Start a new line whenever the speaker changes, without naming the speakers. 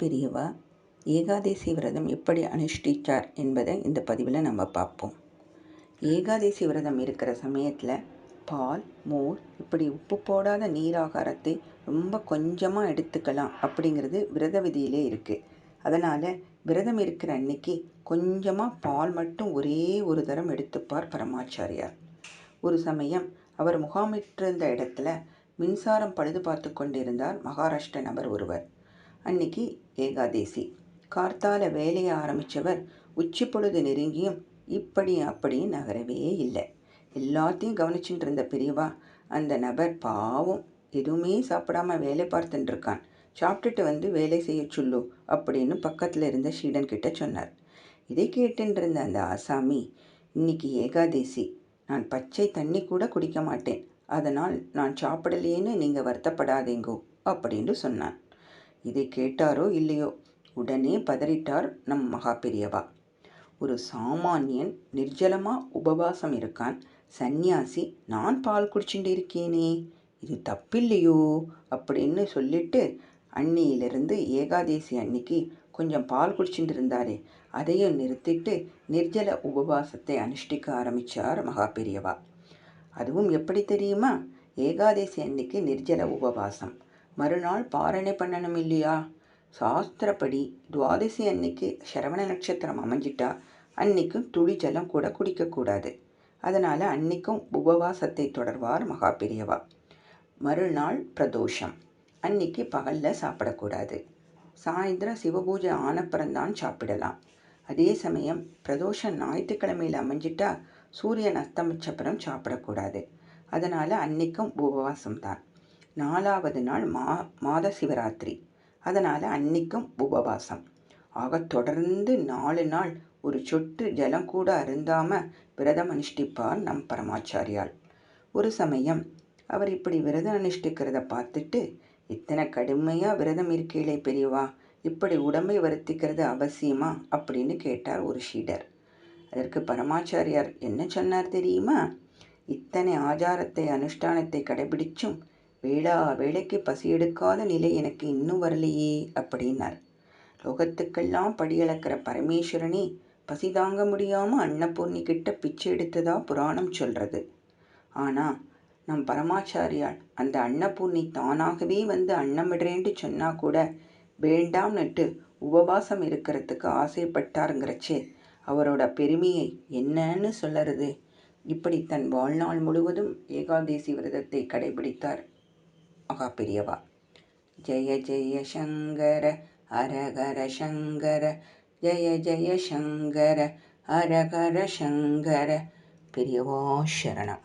பெரியவா ஏகாதசி விரதம் எப்படி அனுஷ்டிச்சார் என்பதை இந்த பதிவில் நம்ம பார்ப்போம். ஏகாதசி விரதம் இருக்கிற சமயத்தில் பால், மோர் இப்படி உப்பு போடாத நீராகாரத்தை ரொம்ப கொஞ்சமாக எடுத்துக்கலாம் அப்படிங்கிறது விரத விதியிலே இருக்குது. அதனால் விரதம் இருக்கிற அன்னைக்கு கொஞ்சமாக பால் மட்டும் ஒரே ஒரு தரம் எடுத்துப்பார் பரமாச்சாரியார். ஒரு சமயம் அவர் முகாமிட்டிருந்த இடத்துல மின்சாரம் பழுது பார்த்து கொண்டிருந்தார் மகாராஷ்டிர நபர் ஒருவர். அன்னைக்கு ஏகாதேசி. கார்த்தால வேலையை ஆரம்பித்தவர் உச்சி பொழுது நெருங்கியும் இப்படி அப்படியும் நகரவே இல்லை. எல்லாத்தையும் கவனிச்சுட்டு இருந்த பெரியவா, அந்த நபர் பாவம் எதுவுமே சாப்பிடாம வேலை பார்த்துட்டு இருக்கான், சாப்பிட்டுட்டு வந்து வேலை செய்ய சொல்லு அப்படின்னு பக்கத்தில் இருந்த ஷீடன் கிட்ட சொன்னார். இதை கேட்டுட்டு இருந்த அந்த ஆசாமி, இன்னைக்கு ஏகாதேசி, நான் பச்சை தண்ணி கூட குடிக்க மாட்டேன், அதனால் நான் சாப்பிடலேன்னு நீங்கள் வருத்தப்படாதீங்கோ அப்படின்னு சொன்னான். இதை கேட்டாரோ இல்லையோ, உடனே பதறிட்டார் நம் மகா பெரியவா. ஒரு சாமானியன் நிர்ஜலமாக உபவாசம் இருக்கான், சந்நியாசி நான் பால் குடிச்சுட்டு இருக்கேனே, இது தப்பில்லையோ அப்படின்னு சொல்லிட்டு அன்னியிலிருந்து ஏகாதேசி அன்னைக்கு கொஞ்சம் பால் குடிச்சுட்டு இருந்தாரே அதையும் நிறுத்திட்டு நிர்ஜல உபவாசத்தை அனுஷ்டிக்க ஆரம்பித்தார் மகா பெரியவா. அதுவும் எப்படி தெரியுமா? ஏகாதசி அன்னைக்கு நிர்ஜல உபவாசம், மறுநாள் பாரணை பண்ணணும் இல்லையா? சாஸ்திரப்படி துவாதசி அன்னைக்கு சரவண நட்சத்திரம் அமைஞ்சிட்டா அன்னைக்கும் துளி ஜலம் கூட குடிக்கக்கூடாது. அதனால் அன்னைக்கும் உபவாசத்தை தொடர்வார் மகா பெரியவா. மறுநாள் பிரதோஷம், அன்னைக்கு பகலில் சாப்பிடக்கூடாது. சாயந்தரம் சிவபூஜை ஆனப்புறம்தான் சாப்பிடலாம். அதே சமயம் பிரதோஷம் ஞாயிற்றுக்கிழமையில் அமைஞ்சிட்டா சூரியன் அஸ்தமிச்சப்புறம் சாப்பிடக்கூடாது. அதனால் அன்னைக்கும் உபவாசம்தான். 4வது நாள் மாத சிவராத்திரி, அதனால் அன்னைக்கும் உபவாசம். ஆக தொடர்ந்து 4 நாள் ஒரு சொட்டு ஜலம் கூட அருந்தாமல் விரதம் அனுஷ்டிப்பார் நம் பரமாச்சாரியால். ஒரு சமயம் அவர் இப்படி விரதம் அனுஷ்டிக்கிறத பார்த்துட்டு, இத்தனை கடுமையாக விரதம் இருக்கீங்களே பெரியவா, இப்படி உடம்பை வருத்திக்கிறது அவசியமா அப்படின்னு கேட்டார் ஒரு ஷீடர். அதற்கு பரமாச்சாரியார் என்ன சொன்னார் தெரியுமா? இத்தனை ஆச்சாரத்தை அனுஷ்டானத்தை கடைபிடிச்சும் வேளைக்கு பசி எடுக்காத நிலை எனக்கு இன்னும் வரலையே அப்படின்னார். லோகத்துக்கெல்லாம் படியளக்கிற பரமேஸ்வரனே பசி தாங்க முடியாமல் அன்னபூர்ணி கிட்ட பிச்சை எடுத்ததா புராணம் சொல்கிறது. ஆனால் நம் பரமாச்சாரியால் அந்த அன்னபூர்ணி தானாகவே வந்து அன்னமிடுறேன்ட்டு சொன்னால் கூட வேண்டாம்னுட்டு உபவாசம் இருக்கிறதுக்கு ஆசைப்பட்டாருங்கிறச்சே அவரோட பெருமையை என்னன்னு சொல்லறது. இப்படி தன் வாழ்நாள் முழுவதும் ஏகாதசி விரதத்தை கடைபிடித்தார் மகா பெரியவா. ஜெய ஜெய சங்கர ஹரஹர சங்கர, ஜெய ஜெய சங்கர ஹரஹர சங்கர. பெரியவா சரணம்.